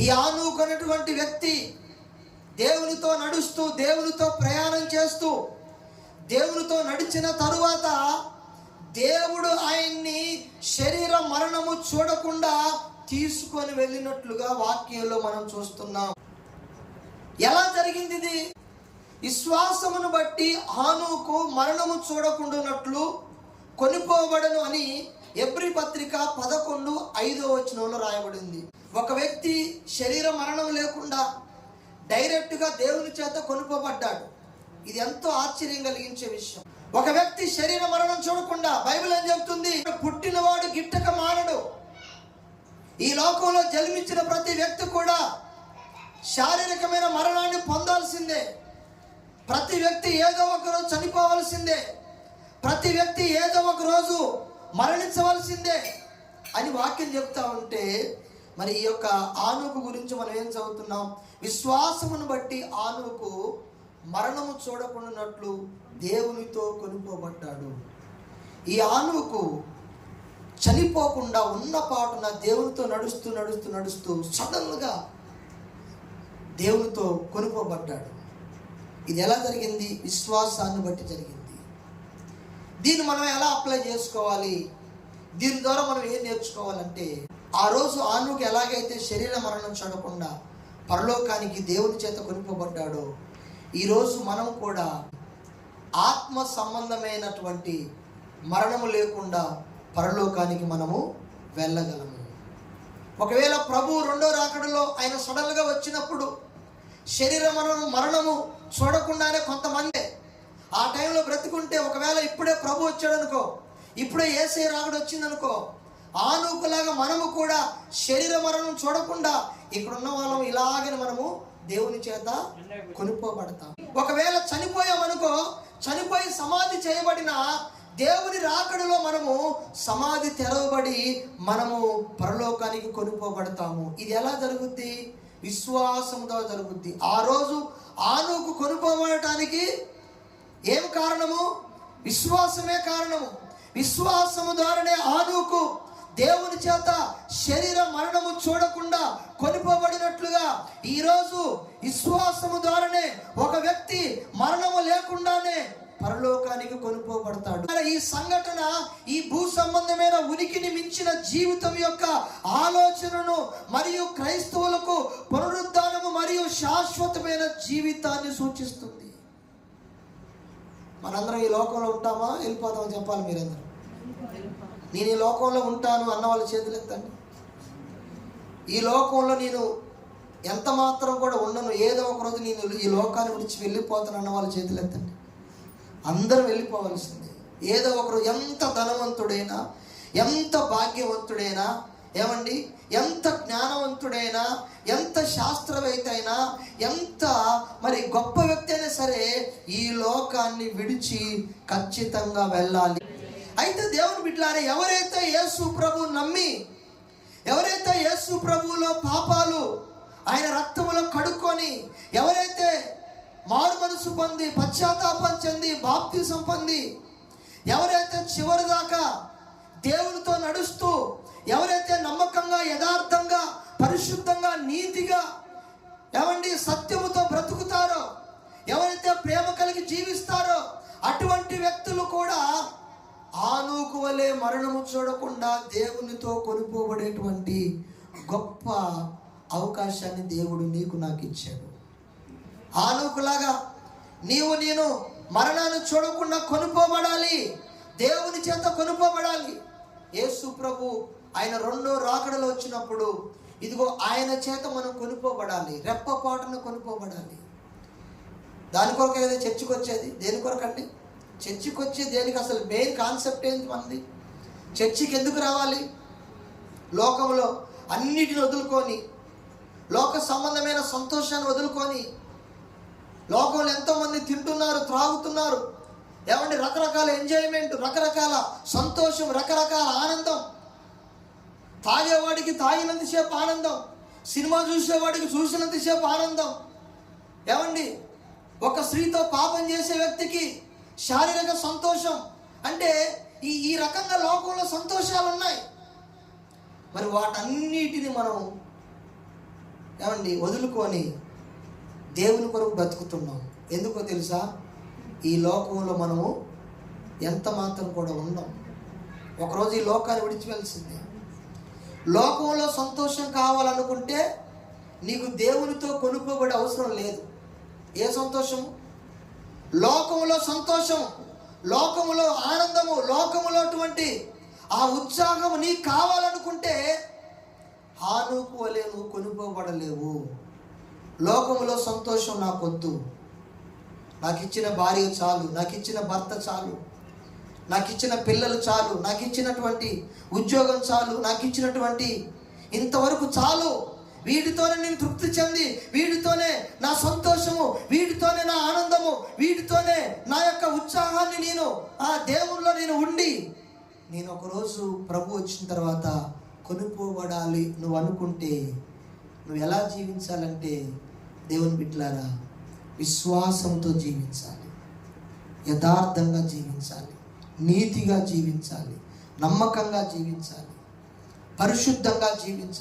ఈ ఆనూకు అనేటువంటి వ్యక్తి దేవునితో నడుస్తూ, దేవునితో ప్రయాణం చేస్తూ, దేవునితో నడిచిన తరువాత దేవుడు ఆయన్ని శరీర మరణము చూడకుండా తీసుకొని వెళ్ళినట్లుగా వాక్యంలో మనం చూస్తున్నాం. ఎలా జరిగింది ఇది? విశ్వాసమును బట్టి హానోకు మరణము చూడకుండానట్లు కొనిపోబడను అని ఎబ్రీ పత్రిక 11:5 రాయబడింది. ఒక వ్యక్తి శరీర మరణం లేకుండా డైరెక్ట్గా దేవుని చేత కొనిపోబడ్డాడు. ఇది ఎంతో ఆశ్చర్యం కలిగించే విషయం. ఒక వ్యక్తి శరీర మరణం చూడకుండా, బైబిల్ ఏం చెప్తుంది? పుట్టినవాడు గిట్టక మానడు. ఈ లోకంలో జన్మించిన ప్రతి వ్యక్తి కూడా శారీరకమైన మరణాన్ని పొందాల్సిందే. ప్రతి వ్యక్తి ఏదో ఒక రోజు చనిపోవలసిందే. ప్రతి వ్యక్తి ఏదో ఒక రోజు మరణించవలసిందే అని వాక్యం చెప్తా ఉంటే, మరి ఈ యొక్క ఆనూకు గురించి మనం ఏం చదువుతున్నాం? విశ్వాసమును బట్టి ఆనూకు మరణము చూడకుండానట్లు దేవునితో కొనిపోబడ్డాడు. ఈ ఆనూకు చనిపోకుండా ఉన్న పాటున దేవునితో నడుస్తూ నడుస్తూ నడుస్తూ సడన్గా దేవునితో కొనిపోబడ్డాడు. ఇది ఎలా జరిగింది? విశ్వాసాన్ని బట్టి జరిగింది. దీన్ని మనం ఎలా అప్లై చేసుకోవాలి? దీని ద్వారా మనం ఏం నేర్చుకోవాలంటే, ఆ రోజు ఆనూకు ఎలాగైతే శరీర మరణం చూడకుండా పరలోకానికి దేవుని చేత కొనిపోబడ్డాడో, ఈరోజు మనం కూడా ఆత్మ సంబంధమైనటువంటి మరణము లేకుండా పరలోకానికి మనము వెళ్ళగలము. ఒకవేళ ప్రభు రెండో రాకడలో ఆయన సడన్గా వచ్చినప్పుడు శరీర మరణము చూడకుండానే కొంతమంది ఆ టైంలో బ్రతుకుంటే, ఒకవేళ ఇప్పుడే ప్రభు వచ్చాడు అనుకో, ఇప్పుడే యేసయ్య రాకడ వచ్చిందనుకో, ఆనూకులాగా మనము కూడా శరీర మరణం చూడకుండా ఇక్కడున్న వాళ్ళం ఇలాగని మనము దేవుని చేత కొనిపోబడతాం. ఒకవేళ చనిపోయామనుకో, చనిపోయి సమాధి చేయబడిన దేవుని రాకడలో మనము సమాధి తెరవబడి మనము పరలోకానికి కొనిపోబడతాము. ఇది ఎలా జరుగుద్ది? విశ్వాసంతో జరుగుద్ది. ఆ రోజు ఆనూకు కొనిపోబడటానికి ఏం కారణము? విశ్వాసమే కారణము. విశ్వాసము ద్వారానే ఆనూకు దేవుని చేత శరీర మరణము చూడకుండా కొనిపోబడినట్లుగా ఈరోజు విశ్వాసము ద్వారానే ఒక వ్యక్తి మరణము లేకుండానే పరలోకానికి కొనిపోబడతాడు. ఈ సంఘటన ఈ భూ సంబంధమైన ఉనికిని మించిన జీవితం యొక్క ఆలోచనను మరియు క్రైస్తవులకు పునరుద్ధానము మరియు శాశ్వతమైన జీవితాన్ని సూచిస్తుంది. మనందరం ఈ లోకంలో ఉంటామా, వెళ్ళిపోతామా? చెప్పాలి మీరందరూ. నేను ఈ లోకంలో ఉంటాను అన్న వాళ్ళ చేతులు ఎత్తండి. ఈ లోకంలో నేను ఎంత మాత్రం కూడా ఉండను, ఏదో ఒక రోజు నేను ఈ లోకాన్ని విడిచి వెళ్ళిపోతాను అన్న వాళ్ళ చేతులు ఎత్తండి. అందరూ వెళ్ళిపోవలసిందే. ఏదో ఒకరు ఎంత ధనవంతుడైనా, ఎంత భాగ్యవంతుడైనా, ఏమండి, ఎంత జ్ఞానవంతుడైనా, ఎంత శాస్త్రవేత్త అయినా, ఎంత మరి గొప్ప వ్యక్తి అయినా సరే ఈ లోకాన్ని విడిచి ఖచ్చితంగా వెళ్ళాలి. అయితే దేవుని బిడ్డలారా, ఎవరైతే యేసు ప్రభు నమ్మి, ఎవరైతే యేసు ప్రభువులో పాపాలు ఆయన రక్తములో కడుక్కొని, ఎవరైతే మారు మనసు పొంది పశ్చాత్తాపం చెంది బాప్తిసం పొంది, ఎవరైతే చివరి దాకా దేవునితో నడుస్తూ, ఎవరైతే నమ్మకంగా, యథార్థంగా, పరిశుద్ధంగా, నీతిగా, ఏమండి సత్యముతో బ్రతుకుతారో, ఎవరైతే ప్రేమ కలిగి జీవిస్తారో, అటువంటి వ్యక్తులు కూడా ఆనూకు వలె మరణము చూడకుండా దేవునితో కొనిపోబడేటువంటి గొప్ప అవకాశాన్ని దేవుడు నీకు నాకు ఇచ్చాడు. ఆనూకులాగా నేను మరణాన్ని చూడకుండా కొనిపోబడాలి, దేవుని చేత కొనిపోబడాలి. యేసు ప్రభు ఆయన రెండో రాకడలో వచ్చినప్పుడు ఇదిగో ఆయన చేత మనం కొనిపోబడాలి, రెప్పపాటును కొనిపోబడాలి. దాని కొరకు ఏదో చర్చికి వచ్చేది. దేని కొరకండి? చర్చికి వచ్చి దేనికి? అసలు మెయిన్ కాన్సెప్ట్ ఏంటి మనది? చర్చికి ఎందుకు రావాలి? లోకంలో అన్నిటిని వదులుకొని, లోక సంబంధమైన సంతోషాన్ని వదులుకొని, లోకంలో ఎంతోమంది తింటున్నారు, త్రాగుతున్నారు, ఏమండి రకరకాల ఎంజాయ్మెంట్, రకరకాల సంతోషం, రకరకాల ఆనందం. తాగేవాడికి తాగినంతసేపు ఆనందం, సినిమా చూసేవాడికి చూసినంతసేపు ఆనందం, ఏమండి ఒక స్త్రీతో పాపం చేసే వ్యక్తికి శారీరక సంతోషం. అంటే ఈ రకంగా లోకంలో సంతోషాలు ఉన్నాయి. మరి వాటన్నిటిని మనం ఏమండి వదులుకొని దేవుని కొరకు బ్రతుకుతున్నాం. ఎందుకో తెలుసా? ఈ లోకంలో మనము ఎంత మాత్రం కూడా ఉన్నాం. ఒకరోజు ఈ లోకాన్ని విడిచివెళ్ళాల్సిందే. లోకంలో సంతోషం కావాలనుకుంటే నీకు దేవునితో కొనుక్కోబడే అవసరం లేదు. ఏ సంతోషము? లోకములో సంతోషం, లోకములో ఆనందము, లోకములో అటువంటి ఆ ఉత్సాహము నీకు కావాలనుకుంటే హానుకు వలె నువ్వు కొనుక్కోబడలేవు. లోకములో సంతోషం నాకొద్దు, నాకు ఇచ్చిన భార్య చాలు, నాకు ఇచ్చిన భర్త చాలు, నాకు ఇచ్చిన పిల్లలు చాలు, నాకు ఇచ్చినటువంటి ఉద్యోగం చాలు, నాకు ఇచ్చినటువంటి ఇంతవరకు చాలు, వీటితోనే నేను తృప్తి చెంది, వీటితోనే నా సంతోషము, వీటితోనే నా ఆనందము, వీటితోనే నా యొక్క ఉత్సాహాన్ని నేను ఆ దేవునిలో నేను ఉండి నేను ఒకరోజు ప్రభు వచ్చిన తర్వాత కొనుక్కోబడాలి నువ్వు అనుకుంటే నువ్వు ఎలా జీవించాలంటే దేవుని బిడ్డలారా విశ్వాసంతో జీవించాలి, యథార్థంగా జీవించాలి, నీతిగా జీవించాలి, నమ్మకంగా జీవించాలి, పరిశుద్ధంగా జీవించాలి.